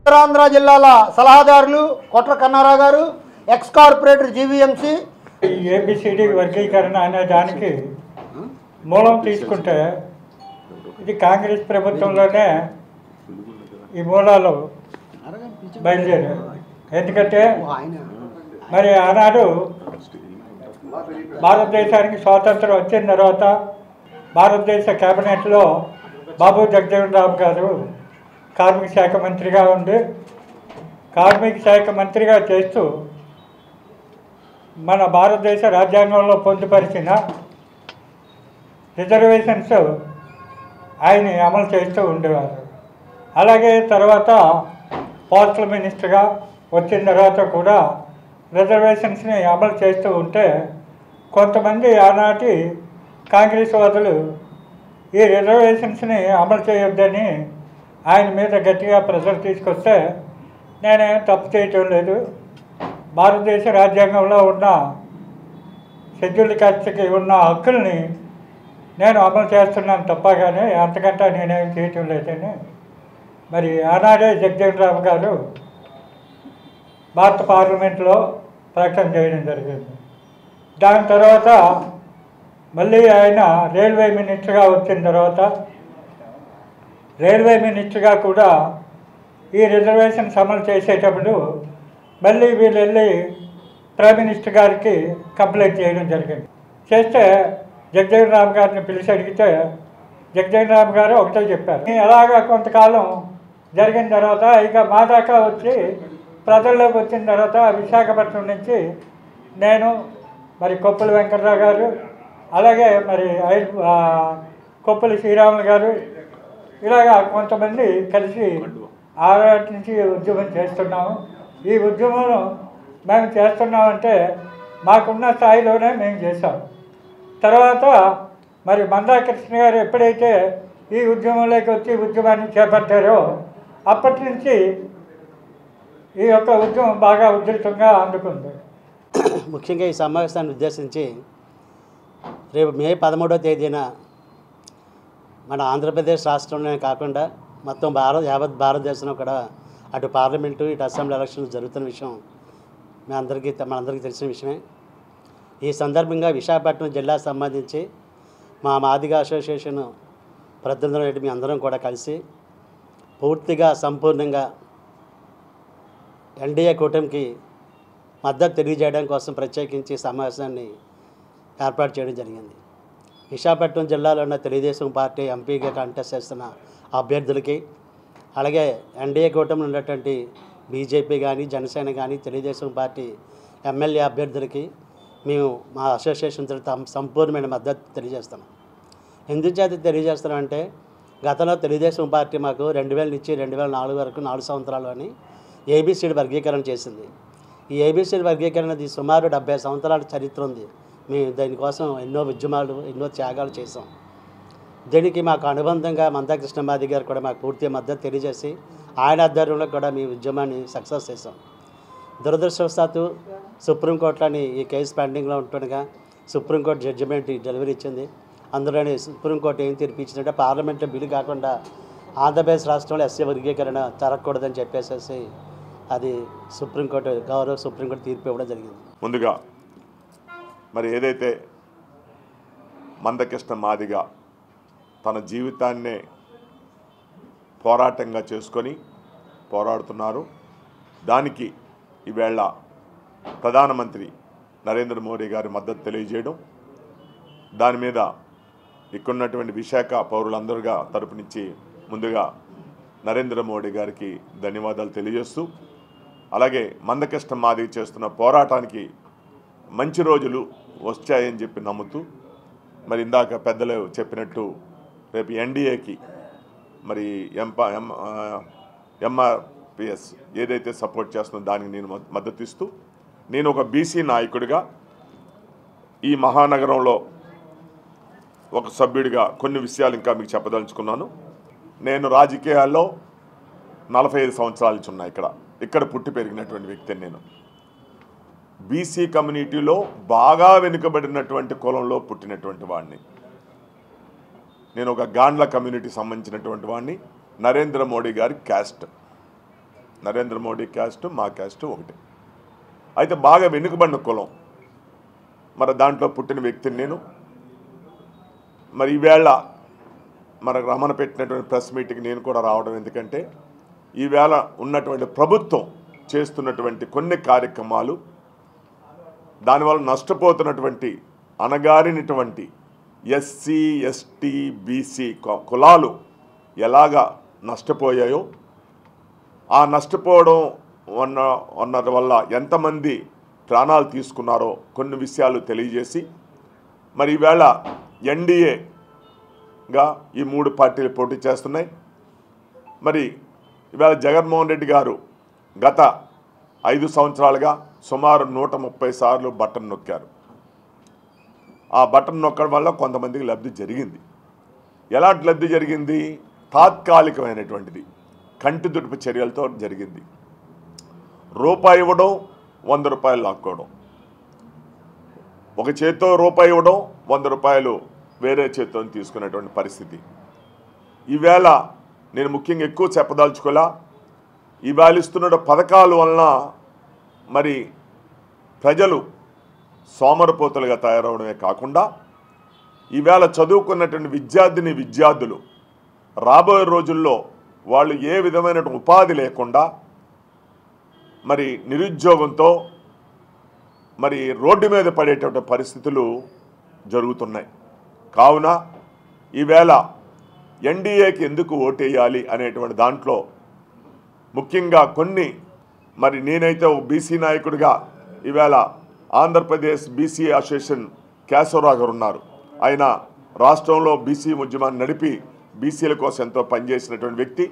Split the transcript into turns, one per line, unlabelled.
ఉత్తరాంధ్ర జిల్లాల సలహాదారులు కొట్ర కన్నారావు గారు, ఎక్స్ కార్పొరేటర్ జీవీఎంసీ.
ఏబిసిడి వర్గీకరణ అనే దానికి మూలం తీసుకుంటే ఇది కాంగ్రెస్ ప్రభుత్వంలోనే ఈ మూలాలు బయలుదేరారు. ఎందుకంటే మరి ఆనాడు భారతదేశానికి స్వాతంత్రం వచ్చిన తర్వాత భారతదేశ కేబినెట్లో బాబు జగజీవన్ రామ్ గారు కార్మిక శాఖ మంత్రిగా ఉండి కార్మిక శాఖ మంత్రిగా చేస్తూ మన భారతదేశ రాజ్యాంగంలో పొందుపరిచిన రిజర్వేషన్స్ ఆయన అమలు చేస్తూ ఉండేవారు. అలాగే తర్వాత పోస్టల్ మినిస్టర్గా వచ్చిన తర్వాత కూడా రిజర్వేషన్స్ని అమలు చేస్తూ ఉంటే కొంతమంది ఆనాటి కాంగ్రెస్ వాదులు ఈ రిజర్వేషన్స్ని అమలు చేయొద్దని ఆయన మీద గట్టిగా ప్రెషర్ తీసుకొస్తే నేనేం తప్పు చేయటం లేదు, భారతదేశ రాజ్యాంగంలో ఉన్న షెడ్యూల్డ్ కాస్ట్కి ఉన్న హక్కుల్ని నేను అమలు చేస్తున్నాను తప్ప కానీ అంతకంటే నేనేం చేయటం లేదని మరి ఆనాడే జగజీవన్ రామ్ గారు భారత పార్లమెంట్లో ప్రకటన చేయడం జరిగింది. దాని తర్వాత మళ్ళీ ఆయన రైల్వే మినిస్టర్గా వచ్చిన తర్వాత రైల్వే మినిస్టర్గా కూడా ఈ రిజర్వేషన్స్ అమలు చేసేటప్పుడు మళ్ళీ వీళ్ళు వెళ్ళి ప్రైమ్ మినిస్టర్ గారికి కంప్లైంట్ చేయడం జరిగింది. చేస్తే జగజీవన్ రామ్ గారిని పిలిచి అడిగితే జగజీవన్ రామ్ గారు ఒకటే చెప్పారు. అలాగా కొంతకాలం జరిగిన తర్వాత ఇక మా దాకా వచ్చి ప్రజల్లోకి వచ్చిన తర్వాత విశాఖపట్నం నుంచి నేను మరి కొప్పుల వెంకటరావు గారు అలాగే మరి కొప్పుల శ్రీరాములు గారు ఇలాగా కొంతమంది కలిసి ఆనాటి నుంచి ఉద్యమం చేస్తున్నాము. ఈ ఉద్యమం మేము చేస్తున్నామంటే మాకున్న స్థాయిలోనే మేము చేశాం. తర్వాత మరి మందాకృష్ణ గారు ఎప్పుడైతే ఈ ఉద్యమంలోకి వచ్చి ఉద్యమాన్ని చేపట్టారో అప్పటి నుంచి ఈ యొక్క ఉద్యమం బాగా ఉధృతంగా అందుకుంది.
ముఖ్యంగా ఈ సమావేశాన్ని ఉద్దేశించి రేపు మే 13వ తేదీన మన ఆంధ్రప్రదేశ్ రాష్ట్రంలోనే కాకుండా మొత్తం యావత్ భారతదేశంలో కూడా అటు పార్లమెంటు ఇటు అసెంబ్లీ ఎలక్షన్లు జరుగుతున్న విషయం మనందరికీ తెలిసిన విషయమే. ఈ సందర్భంగా విశాఖపట్నం జిల్లాకు సంబంధించి మా మాదిగ అసోసియేషన్ ప్రతినిధులు మీ అందరం కూడా కలిసి పూర్తిగా సంపూర్ణంగా ఎన్డీఏ కూటమికి మద్దతు తెలియజేయడం కోసం ప్రత్యేకించి సమావేశాన్ని ఏర్పాటు చేయడం జరిగింది. విశాఖపట్నం జిల్లాలో ఉన్న తెలుగుదేశం పార్టీ ఎంపీగా కంటెస్ట్ చేస్తున్న అభ్యర్థులకి అలాగే ఎన్డీఏ కూటమిలో ఉన్నటువంటి బీజేపీ కానీ జనసేన కానీ తెలుగుదేశం పార్టీ ఎమ్మెల్యే అభ్యర్థులకి మేము మా అసోసియేషన్ తరఫున సంపూర్ణమైన మద్దతు తెలియజేస్తున్నాం. ఎందుచేత తెలియజేస్తున్నామంటే గతంలో తెలుగుదేశం పార్టీ మాకు 2000 నుంచి 2004 వరకు 4 సంవత్సరాల్లోని ఏబిసిడి వర్గీకరణ చేసింది. ఈ ఏబిసిడి వర్గీకరణది సుమారు 70 సంవత్సరాల చరిత్ర ఉంది. మేము దీనికోసం ఎన్నో ఉద్యమాలు ఎన్నో త్యాగాలు చేసాం. దీనికి మాకు అనుబంధంగా మందాకృష్ణ మాది గారు కూడా మాకు పూర్తి మద్దతు తెలియజేసి ఆయన ఆధ్వర్యంలో కూడా మీ ఉద్యమాన్ని సక్సెస్ చేసాం. దురదృష్టవశాత్తు సుప్రీంకోర్టులోని ఈ కేసు పెండింగ్లో ఉంటుండగా సుప్రీంకోర్టు జడ్జిమెంట్ డెలివరీ ఇచ్చింది. అందులోని సుప్రీంకోర్టు ఏం తీర్పు ఇచ్చిందంటే పార్లమెంట్లో బిల్లు కాకుండా ఆంధ్రప్రదేశ్ రాష్ట్రంలో ఎస్సీ వర్గీకరణ జరగకూడదని చెప్పేసి అది గౌరవ సుప్రీంకోర్టు తీర్పు ఇవ్వడం జరిగింది.
ముందుగా మరి ఏదైతే మందకృష్ణ మాదిగ తన జీవితాన్నే పోరాటంగా చేసుకొని పోరాడుతున్నారు, దానికి ఈవేళ ప్రధానమంత్రి నరేంద్ర మోడీ గారి మద్దతు తెలియజేయడం, దాని మీద ఇక్కడున్నటువంటి విశాఖ పౌరులందరిగా తరపు నుంచి ముందుగా నరేంద్ర మోడీ గారికి ధన్యవాదాలు తెలియజేస్తూ అలాగే మందకృష్ణ మాదిగ చేస్తున్న పోరాటానికి మంచి రోజులు వచ్చాయని చెప్పి నమ్ముతూ మరి ఇందాక పెద్దలు చెప్పినట్టు రేపు ఎన్డీఏకి మరి ఎంఆర్పిఎస్ ఏదైతే సపోర్ట్ చేస్తుందో దానికి నేను మద్దతు ఇస్తూ నేను ఒక బీసీ నాయకుడిగా ఈ మహానగరంలో ఒక సభ్యుడిగా కొన్ని విషయాలు ఇంకా మీకు చెప్పదలుచుకున్నాను. నేను రాజకీయాల్లో 45 సంవత్సరాల నుంచి ఉన్నా. ఇక్కడ పుట్టి పెరిగినటువంటి వ్యక్తిని నేను. బీసీ కమ్యూనిటీలో బాగా వెనుకబడినటువంటి కులంలో పుట్టినటువంటి వాడిని నేను. ఒక గాండ్ల కమ్యూనిటీ సంబంధించినటువంటి వాడిని. నరేంద్ర మోడీ గారి క్యాస్ట్. నరేంద్ర మోడీ క్యాస్ట్ మా క్యాస్ట్ ఒకటి. అయితే బాగా వెనుకబడిన కులం, మరి దాంట్లో పుట్టిన వ్యక్తిని నేను. మరి ఈవేళ మనకు రమణ పెట్టినటువంటి ప్రెస్ మీటింగ్ నేను కూడా రావడం ఎందుకంటే ఈవేళ ఉన్నటువంటి ప్రభుత్వం చేస్తున్నటువంటి కొన్ని కార్యక్రమాలు, దానివల్ల నష్టపోతున్నటువంటి అణగారినటువంటి ఎస్సీ ఎస్టీ బీసీ కులాలు ఎలాగా నష్టపోయాయో, ఆ నష్టపోవడం అన్నది వల్ల ఎంతమంది ప్రాణాలు తీసుకున్నారో కొన్ని విషయాలు తెలియజేసి, మరి ఈవేళ ఎన్డీఏగా ఈ 3 పార్టీలు పోటీ చేస్తున్నాయి. మరి ఈవేళ జగన్మోహన్ రెడ్డి గారు గత 5 సంవత్సరాలుగా సుమారు 130 సార్లు బటన్ నొక్కారు. ఆ బటన్ నొక్కడం వల్ల కొంతమందికి లబ్ధి జరిగింది. ఎలాంటి లబ్ధి జరిగింది? తాత్కాలికమైనటువంటిది, కంటి దుడుపు చర్యలతో జరిగింది. రూపాయి ఇవ్వడం, 100 రూపాయలు లాక్కోవడం. ఒక చేత్తో రూపాయి ఇవ్వడం, 100 రూపాయలు వేరే చేత్తో తీసుకునేటువంటి పరిస్థితి. ఈవేళ నేను ముఖ్యంగా ఎక్కువ చెప్పదలుచుకోలే. ఈవేళ ఇస్తున్న పథకాల వలన మరి ప్రజలు సోమరపోతులుగా తయారవడమే కాకుండా ఈవేళ చదువుకున్నటువంటి విద్యార్థులు రాబోయే రోజుల్లో వాళ్ళు ఏ విధమైన ఉపాధి లేకుండా మరి నిరుద్యోగంతో మరి రోడ్డు మీద పడేటువంటి పరిస్థితులు జరుగుతున్నాయి. కావున ఈవేళ ఎన్డీఏకి ఎందుకు ఓటేయాలి అనేటువంటి దాంట్లో ముఖ్యంగా కొన్ని, మరి నేనైతే ఒక బీసీ నాయకుడిగా ఈవేళ ఆంధ్రప్రదేశ్ బీసీ అసోసియేషన్ కేశవరావు గారు ఉన్నారు. ఆయన రాష్ట్రంలో బీసీ ఉద్యమాన్ని నడిపి బీసీల కోసం ఎంతో పనిచేసినటువంటి వ్యక్తి.